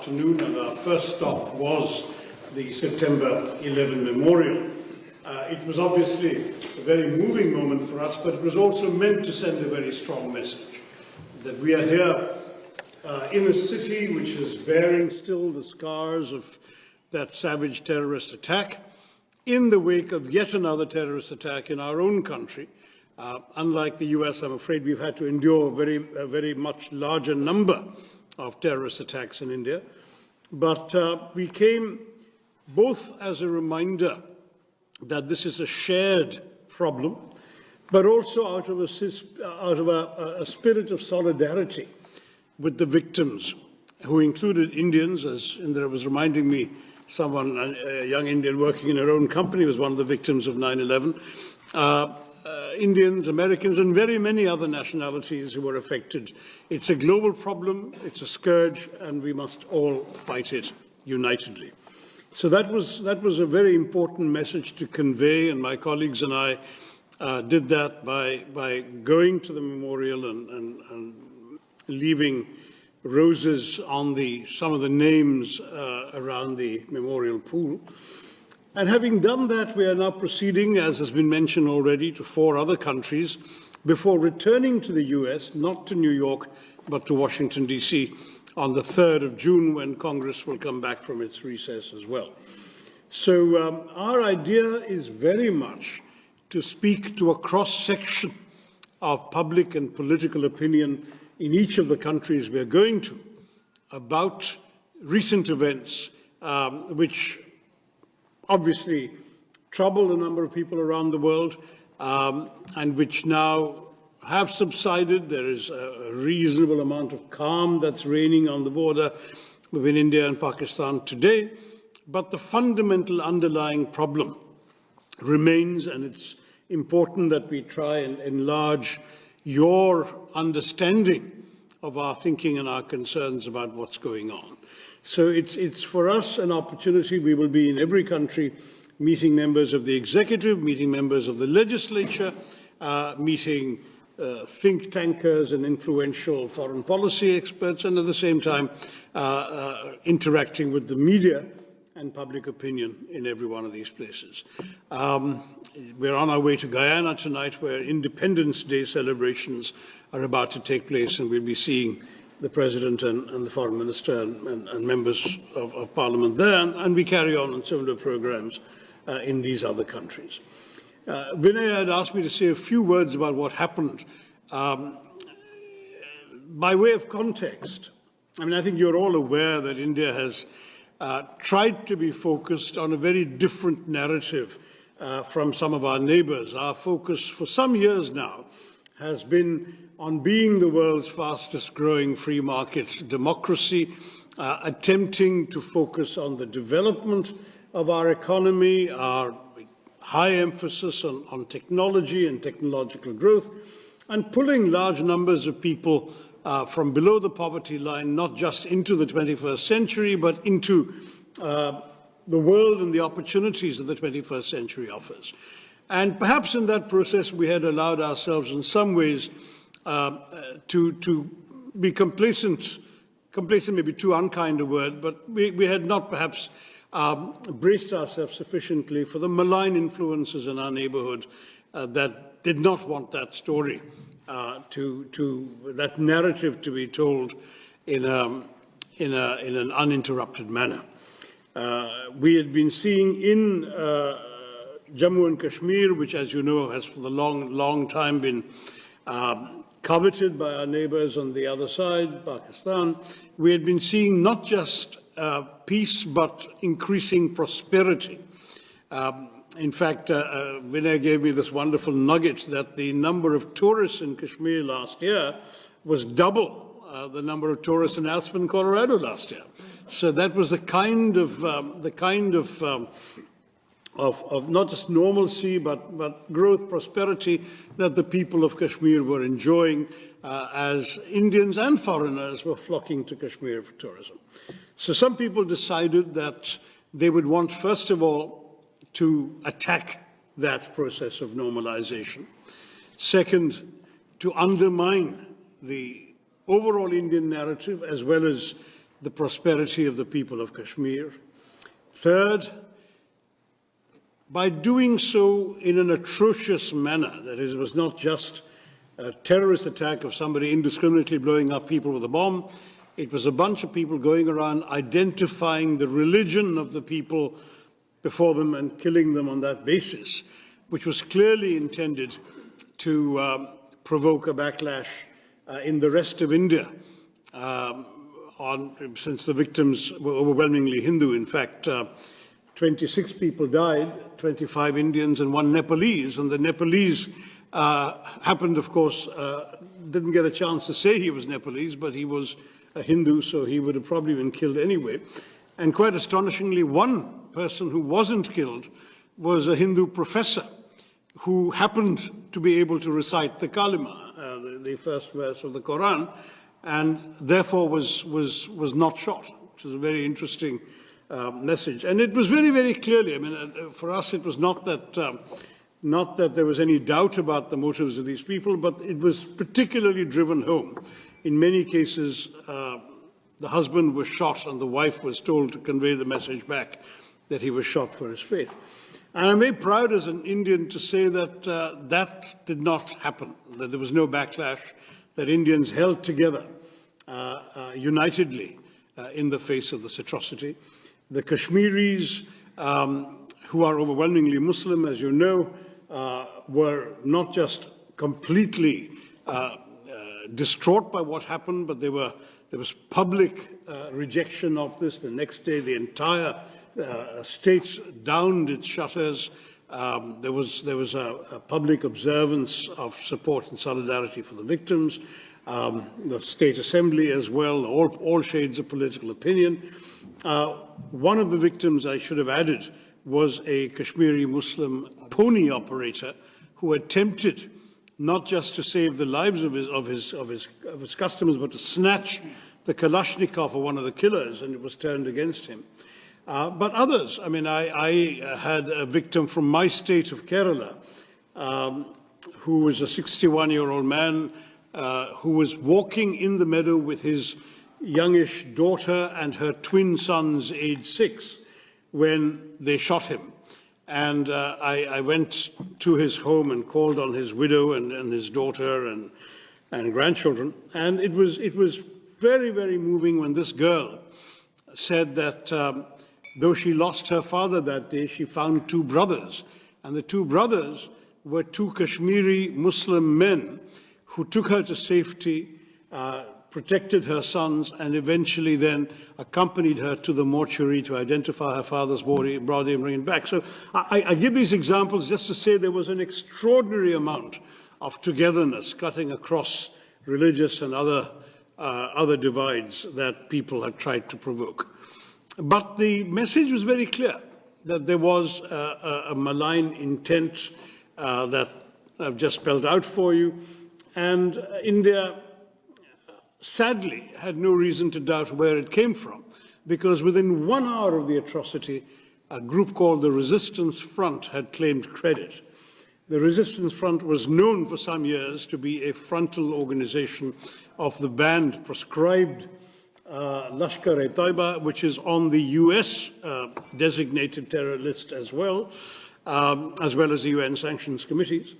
afternoon, and our first stop was the September 11 memorial. It was obviously a very moving moment for us, but it was also meant to send a very strong message that we are here in a city which is bearing still the scars of that savage terrorist attack, in the wake of yet another terrorist attack in our own country. Unlike the US, I'm afraid we've had to endure a very much larger number of terrorist attacks in India. But we came both as a reminder that this is a shared problem, but also out of a spirit of solidarity with the victims, who included Indians, as Indra was reminding me. Someone, a young Indian working in her own company, was one of the victims of 9/11. Indians, Americans, and very many other nationalities who were affected. It's a global problem, it's a scourge, and we must all fight it unitedly. So that was a very important message to convey, and my colleagues and I did that by going to the memorial and leaving roses on some of the names around the memorial pool. And having done that, we are now proceeding, as has been mentioned already, to 4 other countries before returning to the US, not to New York, but to Washington, D.C. on the 3rd of June, when Congress will come back from its recess as well. So our idea is very much to speak to a cross-section of public and political opinion in each of the countries we're going to about recent events which obviously trouble a number of people around the world and which now have subsided. There is a reasonable amount of calm that's reigning on the border between India and Pakistan today, but the fundamental underlying problem remains, and it's important that we try and enlarge your understanding of our thinking and our concerns about what's going on. So it's for us an opportunity. We will be in every country meeting members of the executive, meeting members of the legislature, meeting think tankers and influential foreign policy experts, and at the same time interacting with the media and public opinion in every one of these places. We're on our way to Guyana tonight, where Independence Day celebrations are about to take place, and we'll be seeing the President and the Foreign Minister and members of Parliament there, and we carry on similar programs in these other countries. Vinay had asked me to say a few words about what happened. By way of context, I mean, I think you're all aware that India has tried to be focused on a very different narrative from some of our neighbors. Our focus for some years now has been on being the world's fastest growing free market democracy, attempting to focus on the development of our economy, our high emphasis on technology and technological growth, and pulling large numbers of people from below the poverty line, not just into the 21st century, but into the world and the opportunities that the 21st century offers. And perhaps in that process, we had allowed ourselves in some ways to be complacent may be too unkind a word, but we had not perhaps braced ourselves sufficiently for the malign influences in our neighborhood that did not want that story, that narrative to be told in an uninterrupted manner. We had been seeing in Jammu and Kashmir, which, as you know, has for the long time been coveted by our neighbors on the other side, Pakistan. We had been seeing not just peace, but increasing prosperity. In fact, Vinay gave me this wonderful nugget that the number of tourists in Kashmir last year was double the number of tourists in Aspen, Colorado last year. So that was the kind of not just normalcy, but growth, prosperity that the people of Kashmir were enjoying as Indians and foreigners were flocking to Kashmir for tourism. So some people decided that they would want, first of all, to attack that process of normalization. Second, to undermine the overall Indian narrative, as well as the prosperity of the people of Kashmir. Third, by doing so in an atrocious manner, that is, it was not just a terrorist attack of somebody indiscriminately blowing up people with a bomb, it was a bunch of people going around identifying the religion of the people before them and killing them on that basis, which was clearly intended to provoke a backlash in the rest of India, since the victims were overwhelmingly Hindu. In fact, 26 people died, 25 Indians and 1 Nepalese, and the Nepalese happened, of course, didn't get a chance to say he was Nepalese, but he was a Hindu, so he would have probably been killed anyway. And quite astonishingly, one person who wasn't killed was a Hindu professor who happened to be able to recite the Kalima, the first verse of the Quran, and therefore was not shot, which is a very interesting message. And it was very, very clearly, I mean, for us it was not that there was any doubt about the motives of these people, but it was particularly driven home. In many cases, the husband was shot and the wife was told to convey the message back that he was shot for his faith. And I'm very proud as an Indian to say that that did not happen, that there was no backlash, that Indians held together unitedly in the face of this atrocity. The Kashmiris, who are overwhelmingly Muslim, as you know, were not just completely distraught by what happened, but there was public rejection of this. The next day, the entire state downed its shutters. There was a public observance of support and solidarity for the victims. The State Assembly as well, all shades of political opinion. One of the victims, I should have added, was a Kashmiri Muslim pony operator who attempted not just to save the lives of his customers, but to snatch the Kalashnikov of one of the killers, and it was turned against him. But others, I mean, I had a victim from my state of Kerala, who was a 61-year-old man who was walking in the meadow with his youngish daughter and her twin sons, aged 6, when they shot him. And I went to his home and called on his widow and his daughter and grandchildren. And it was very, very moving when this girl said that though she lost her father that day, she found 2 brothers. And the 2 brothers were 2 Kashmiri Muslim men who took her to safety, protected her sons, and eventually then accompanied her to the mortuary to identify her father's body and bring it back. So I give these examples just to say there was an extraordinary amount of togetherness cutting across religious and other divides that people had tried to provoke. But the message was very clear, that there was a malign intent that I've just spelled out for you. And India, sadly, had no reason to doubt where it came from, because within 1 hour of the atrocity, a group called the Resistance Front had claimed credit. The Resistance Front was known for some years to be a frontal organization of the banned, proscribed Lashkar-e-Taiba, which is on the US designated terror list as well as the UN sanctions committees.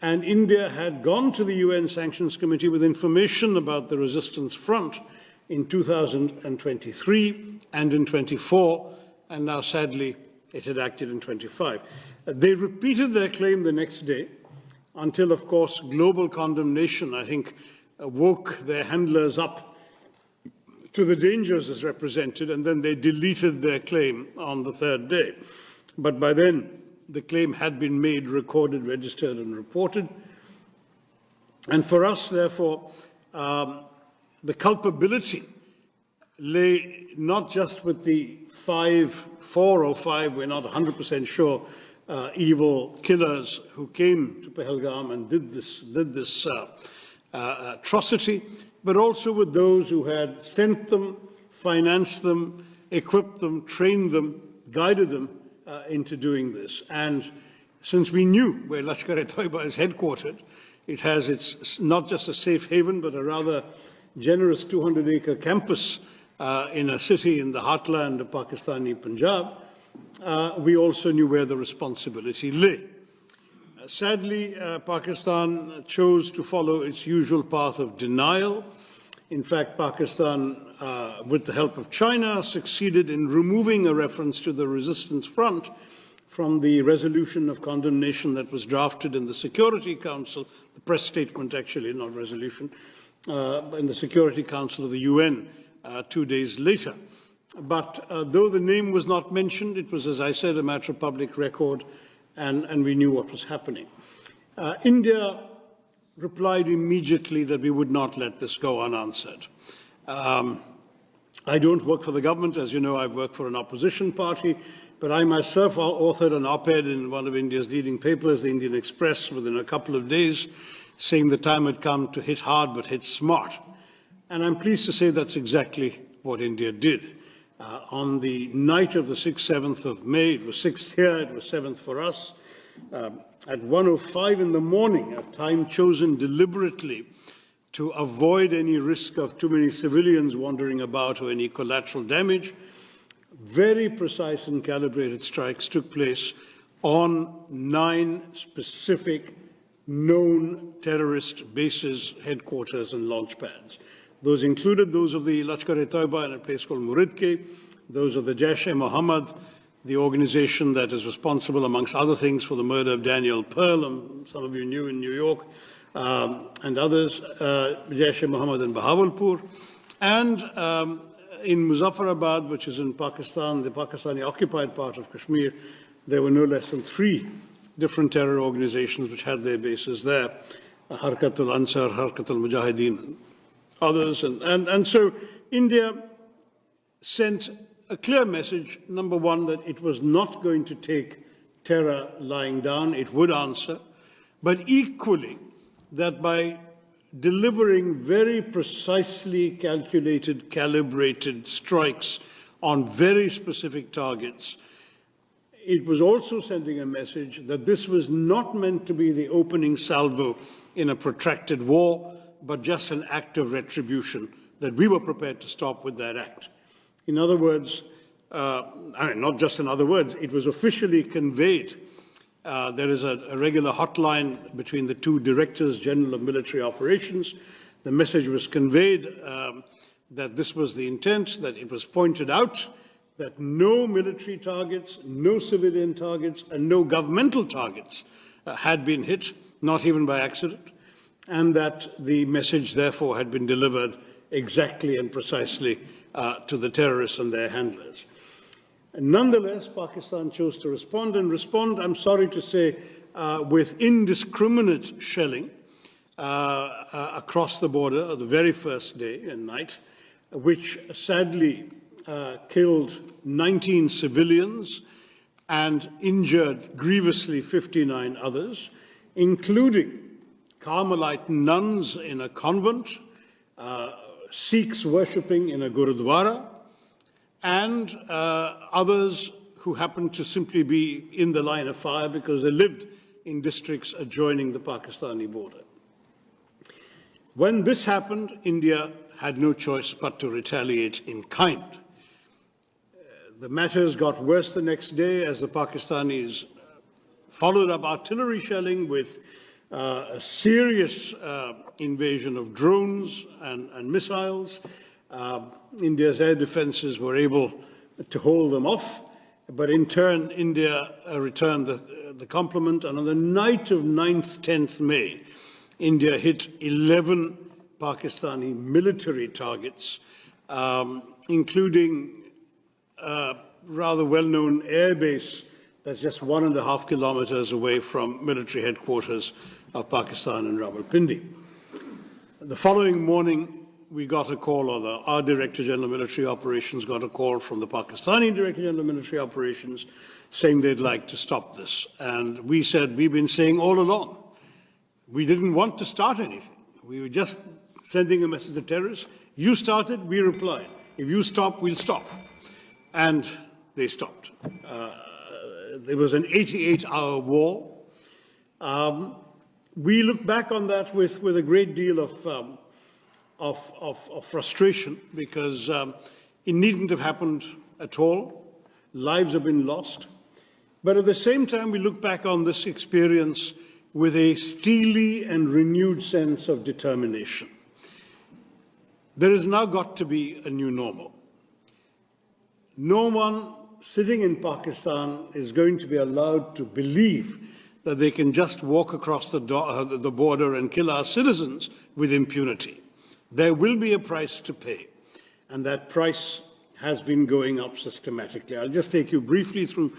And India had gone to the UN Sanctions Committee with information about the Resistance Front in 2023 and in 24, and now sadly it had acted in 25. They repeated their claim the next day until, of course, global condemnation, I think, woke their handlers up to the dangers as represented, and then they deleted their claim on the 3rd day. But by then, the claim had been made, recorded, registered, and reported. And for us, therefore, the culpability lay not just with the 4 or 5, we're not 100% sure, evil killers who came to Pahalgam and did this atrocity, but also with those who had sent them, financed them, equipped them, trained them, guided them into doing this. And since we knew where Lashkar-e-Taiba is headquartered, it has its not just a safe haven, but a rather generous 200-acre campus in a city in the heartland of Pakistani Punjab, we also knew where the responsibility lay. Sadly, Pakistan chose to follow its usual path of denial. In fact, Pakistan, with the help of China, succeeded in removing a reference to the resistance front from the resolution of condemnation that was drafted in the Security Council, the press statement actually, not resolution, in the Security Council of the UN 2 days later. But though the name was not mentioned, it was, as I said, a matter of public record, and we knew what was happening. India replied immediately that we would not let this go unanswered. I don't work for the government. As you know, I work for an opposition party, but I myself authored an op-ed in one of India's leading papers, the Indian Express, within a couple of days, saying the time had come to hit hard but hit smart. And I'm pleased to say that's exactly what India did. On the night of the 6th, 7th of May, it was 6th here, it was 7th for us, at 1:05 in the morning, a time chosen deliberately to avoid any risk of too many civilians wandering about or any collateral damage, very precise and calibrated strikes took place on 9 specific known terrorist bases, headquarters and launch pads. Those included those of the Lashkar-e-Taiba in a place called Muridke, those of the Jaish-e-Mohammed, the organization that is responsible, amongst other things, for the murder of Daniel Pearl, some of you knew in New York, and others, Jaish-e-Mohammed in Bahawalpur, and in Muzaffarabad, which is in Pakistan, the Pakistani-occupied part of Kashmir, there were no less than 3 different terror organizations which had their bases there, Harkatul Ansar, Harkatul Mujahideen, others. And so India sent a clear message, number one, that it was not going to take terror lying down, it would answer, but equally that by delivering very precisely calculated, calibrated strikes on very specific targets, it was also sending a message that this was not meant to be the opening salvo in a protracted war, but just an act of retribution, that we were prepared to stop with that act. In other words, not just in other words, it was officially conveyed. There is a regular hotline between the 2 Directors General of Military Operations. The message was conveyed that this was the intent, that it was pointed out that no military targets, no civilian targets, and no governmental targets had been hit, not even by accident, and that the message, therefore, had been delivered exactly and precisely to the terrorists and their handlers. And nonetheless, Pakistan chose to respond, I'm sorry to say, with indiscriminate shelling across the border the very first day and night, which sadly killed 19 civilians and injured grievously 59 others, including Carmelite nuns in a convent, Sikhs worshipping in a Gurudwara, and others who happened to simply be in the line of fire because they lived in districts adjoining the Pakistani border. When this happened, India had no choice but to retaliate in kind. The matters got worse the next day as the Pakistanis followed up artillery shelling with a serious invasion of drones and missiles. India's air defenses were able to hold them off, but in turn, India returned the compliment, and on the night of 9th, 10th May, India hit 11 Pakistani military targets, including a rather well-known air base that's just 1.5 kilometers away from military headquarters of Pakistan in Rawalpindi. The following morning, we got a call, or our Director General of Military Operations got a call from the Pakistani Director General of Military Operations saying they'd like to stop this. And we said, we've been saying all along, we didn't want to start anything. We were just sending a message to terrorists. You started, we replied. If you stop, we'll stop. And they stopped. There was an 88-hour war. We look back on that with a great deal of frustration, because It needn't have happened at all. Lives have been lost. But at the same time, we look back on this experience with a steely and renewed sense of determination. There has now got to be a new normal. No one sitting in Pakistan is going to be allowed to believe that they can just walk across the border and kill our citizens with impunity. There will be a price to pay, and that price has been going up systematically. I'll just take you briefly through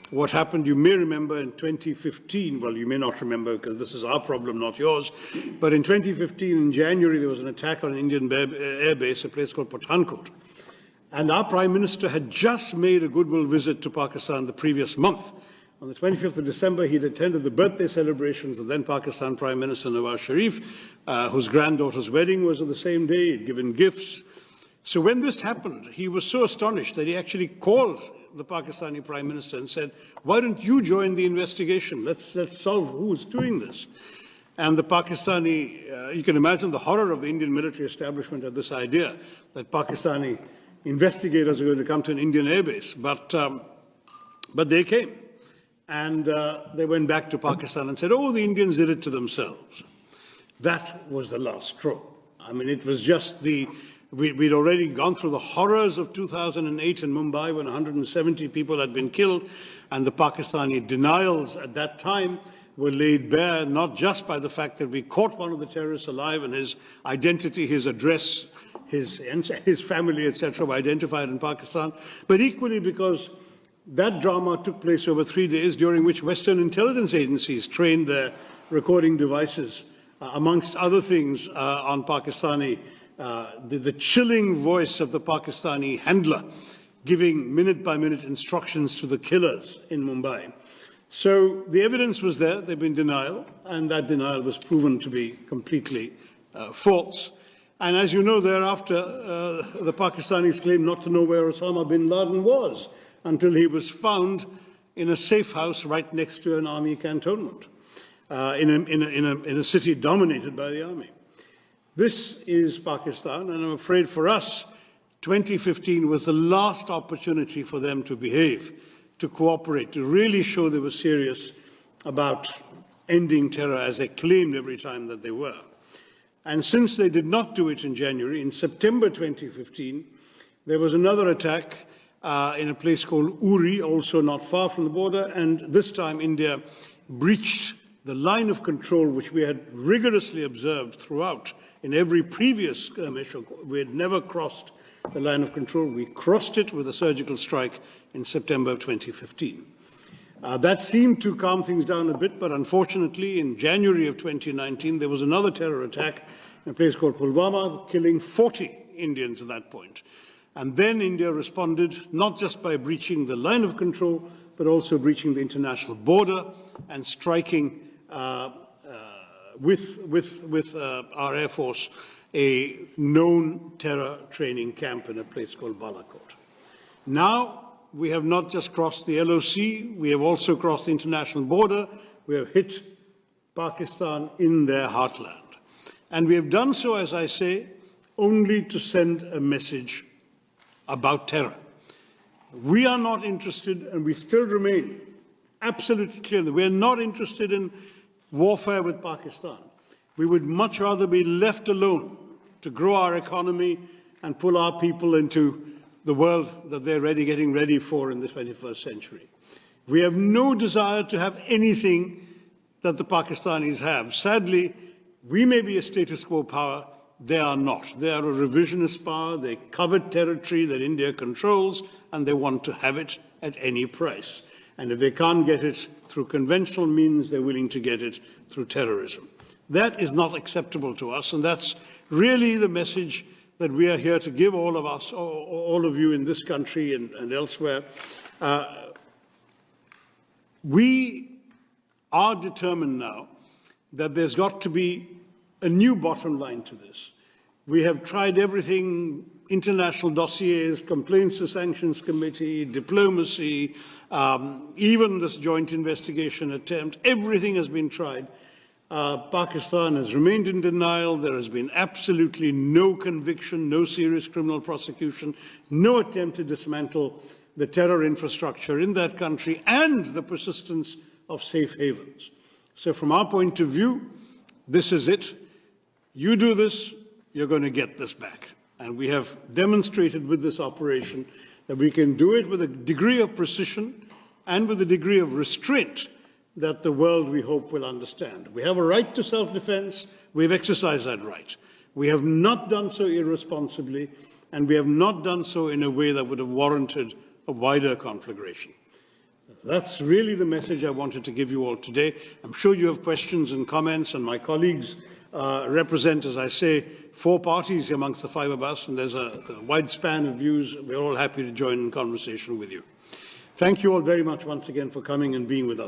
what happened. You may remember in 2015, well, you may not remember because this is our problem, not yours, but in 2015, in January, there was an attack on an Indian air base, a place called Pathankot. And our Prime Minister had just made a goodwill visit to Pakistan the previous month. On the 25th of December, he'd attended the birthday celebrations of then Pakistan Prime Minister Nawaz Sharif, whose granddaughter's wedding was on the same day. He'd given gifts. So when this happened, he was so astonished that he actually called the Pakistani Prime Minister and said, "Why don't you join the investigation? Let's solve who's doing this." And the Pakistani, you can imagine the horror of the Indian military establishment at this idea that Pakistani investigators are going to come to an Indian airbase. But they came. And they went back to Pakistan and said, "Oh, the Indians did it to themselves." That was the last straw. I mean, it was just we'd already gone through the horrors of 2008 in Mumbai when 170 people had been killed, and the Pakistani denials at that time were laid bare not just by the fact that we caught one of the terrorists alive and his identity, his address, his family, etc., were identified in Pakistan, but equally because that drama took place over 3 days, during which Western intelligence agencies trained their recording devices, amongst other things, on Pakistani, the chilling voice of the Pakistani handler, giving minute-by-minute instructions to the killers in Mumbai. So the evidence was there, there'd been denial, and that denial was proven to be completely false. And as you know, thereafter, the Pakistanis claimed not to know where Osama bin Laden was, until he was found in a safe house right next to an army cantonment in a city dominated by the army. This is Pakistan, and I'm afraid for us, 2015 was the last opportunity for them to behave, to cooperate, to really show they were serious about ending terror as they claimed every time that they were. And since they did not do it in January, in September 2015, there was another attack in a place called Uri, also not far from the border, and this time India breached the line of control which we had rigorously observed throughout in every previous skirmish. We had never crossed the line of control. We crossed it with a surgical strike in September of 2015. That seemed to calm things down a bit, but unfortunately in January of 2019 there was another terror attack in a place called Pulwama, killing 40 Indians at that point. And then India responded not just by breaching the line of control, but also breaching the international border and striking with our Air Force a known terror training camp in a place called Balakot. Now we have not just crossed the LOC, we have also crossed the international border. We have hit Pakistan in their heartland. And we have done so, as I say, only to send a message about terror. We are not interested, and we still remain absolutely clear that we are not interested in warfare with Pakistan. We would much rather be left alone to grow our economy and pull our people into the world that they're getting ready for in the 21st century. We have no desire to have anything that the Pakistanis have. Sadly, we may be a status quo power. They are not. They are a revisionist power. They covet territory that India controls, and they want to have it at any price. And if they can't get it through conventional means, they're willing to get it through terrorism. That is not acceptable to us, and that's really the message that we are here to give all of us, all of you in this country and elsewhere. We are determined now that there's got to be a new bottom line to this. We have tried everything, international dossiers, complaints to sanctions committee, diplomacy, even this joint investigation attempt. Everything has been tried. Pakistan has remained in denial. There has been absolutely no conviction, no serious criminal prosecution, no attempt to dismantle the terror infrastructure in that country, and the persistence of safe havens. So from our point of view, this is it. You do this, you're going to get this back. And we have demonstrated with this operation that we can do it with a degree of precision and with a degree of restraint that the world, we hope, will understand. We have a right to self-defense. We've exercised that right. We have not done so irresponsibly, and we have not done so in a way that would have warranted a wider conflagration. That's really the message I wanted to give you all today. I'm sure you have questions and comments, and my colleagues represent, as I say, 4 parties amongst the 5 of us, and there's a wide span of views. We're all happy to join in conversation with you. Thank you all very much once again for coming and being with us.